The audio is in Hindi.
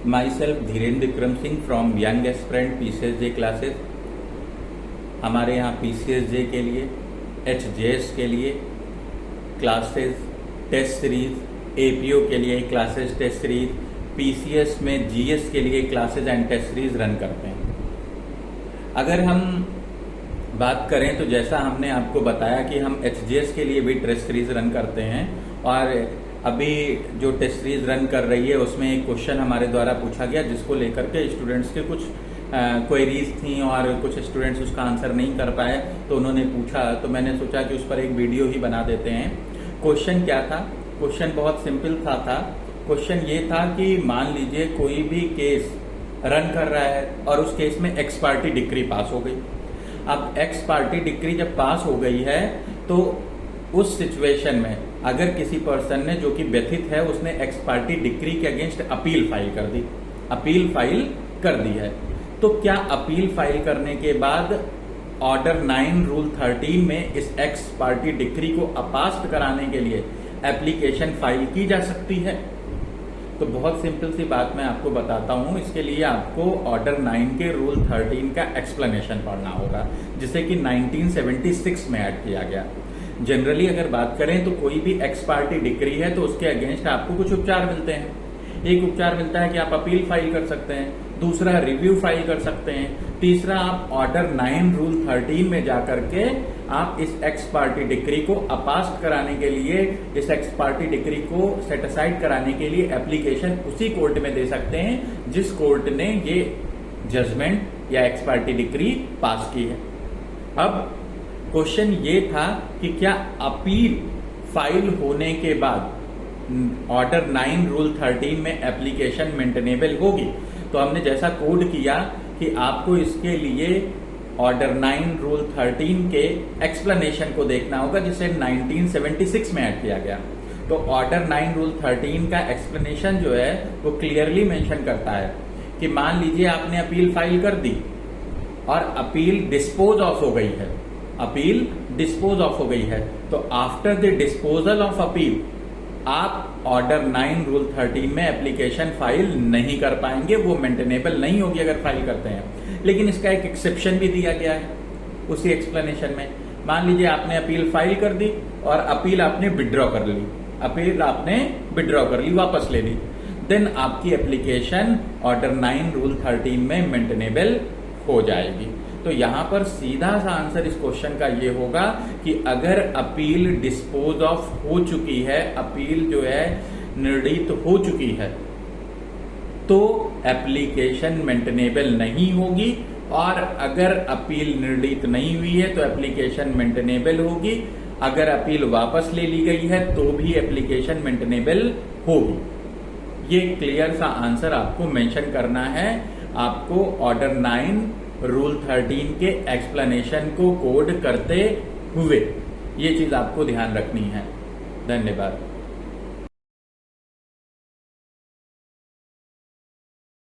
My self Dhirendra Vikram Singh from young aspirant PCSJ classes. हमारे यहाँ PCSJ के लिए, HJS के लिए क्लासेस, टेस्ट सीरीज, APO के लिए क्लासेस, टेस्ट सीरीज, PCS में GS के लिए classes and test series run करते हैं। अगर हम बात करें तो जैसा हमने आपको बताया कि हम HJS के लिए भी टेस्ट सीरीज रन करते हैं और अभी जो टेस्ट सीरीज रन कर रही है उसमें एक क्वेश्चन हमारे द्वारा पूछा गया जिसको लेकर के स्टूडेंट्स के कुछ क्वेरीज थी और कुछ स्टूडेंट्स उसका आंसर नहीं कर पाए, तो उन्होंने पूछा, तो मैंने सोचा कि उस पर एक वीडियो ही बना देते हैं। क्वेश्चन क्या था? क्वेश्चन बहुत सिंपल था। क्वेश्चन ये था कि मान लीजिए कोई भी केस रन कर रहा है और उस केस में एक्स पार्टी डिक्री पास हो गई। अब एक्स पार्टी डिक्री जब पास हो गई है तो उस सिचुएशन में अगर किसी पर्सन ने जो कि व्यथित है उसने एक्स पार्टी डिक्री के अगेंस्ट अपील फाइल कर दी है, तो क्या अपील फाइल करने के बाद ऑर्डर 9 रूल 13 में इस एक्स पार्टी डिक्री को अपास्ट कराने के लिए एप्लीकेशन फाइल की जा सकती है? तो बहुत सिंपल सी बात मैं आपको बताता हूं। इसके लिए आपको ऑर्डर 9 के रूल 13 का एक्सप्लेनेशन पढ़ना होगा, जिसे कि 1976 में ऐड किया गया। जनरली अगर बात करें तो कोई भी एक्स पार्टी डिक्री है तो उसके अगेंस्ट आपको कुछ उपचार मिलते हैं। एक उपचार मिलता है कि आप अपील फाइल कर सकते हैं, दूसरा रिव्यू फाइल कर सकते हैं, तीसरा आप ऑर्डर 9 रूल 13 में जाकर के आप इस एक्स पार्टी डिक्री को अपास्ट कराने के लिए, इस एक्स पार्टी डिक्री को सेट असाइड कराने के लिए एप्लीकेशन उसी कोर्ट में दे सकते हैं जिस कोर्ट ने ये जजमेंट या एक्स पार्टी डिक्री पास की है। अब क्वेश्चन ये था कि क्या अपील फाइल होने के बाद ऑर्डर 9 रूल 13 में एप्लीकेशन मेंटेनेबल होगी? तो हमने जैसा कोड किया कि आपको इसके लिए ऑर्डर 9 रूल 13 के एक्सप्लेनेशन को देखना होगा जिसे 1976 में ऐड किया गया। तो ऑर्डर 9 रूल 13 का एक्सप्लेनेशन जो है वो क्लियरली मेंशन करता है कि मान लीजिए आपने अपील फाइल कर दी और अपील डिस्पोज ऑफ हो गई है, तो after the disposal of appeal आप ऑर्डर 9 रूल 13 में एप्लीकेशन फाइल नहीं कर पाएंगे, वो मेंटेनेबल नहीं होगी अगर फाइल करते हैं। लेकिन इसका एक एक्सेप्शन भी दिया गया है उसी एक्सप्लेनेशन में। मान लीजिए आपने अपील फाइल कर दी और अपील आपने विड्रॉ कर ली, वापस ले ली, देन आपकी एप्लीकेशन ऑर्डर 9 रूल 13 में मेंटेनेबल हो जाएगी। तो यहां पर सीधा सा आंसर इस क्वेश्चन का ये होगा कि अगर अपील डिस्पोज ऑफ हो चुकी है, अपील जो है निर्णीत हो चुकी है, तो एप्लीकेशन मेंटेनेबल नहीं होगी, और अगर अपील निर्णीत नहीं हुई है तो एप्लीकेशन मेंटेनेबल होगी। अगर अपील वापस ले ली गई है तो भी एप्लीकेशन मेंटेनेबल होगी। ये क्लियर सा आंसर आपको मेंशन करना है। आपको ऑर्डर 9 रूल 13 के एक्सप्लेनेशन को कोड करते हुए ये चीज आपको ध्यान रखनी है। धन्यवाद।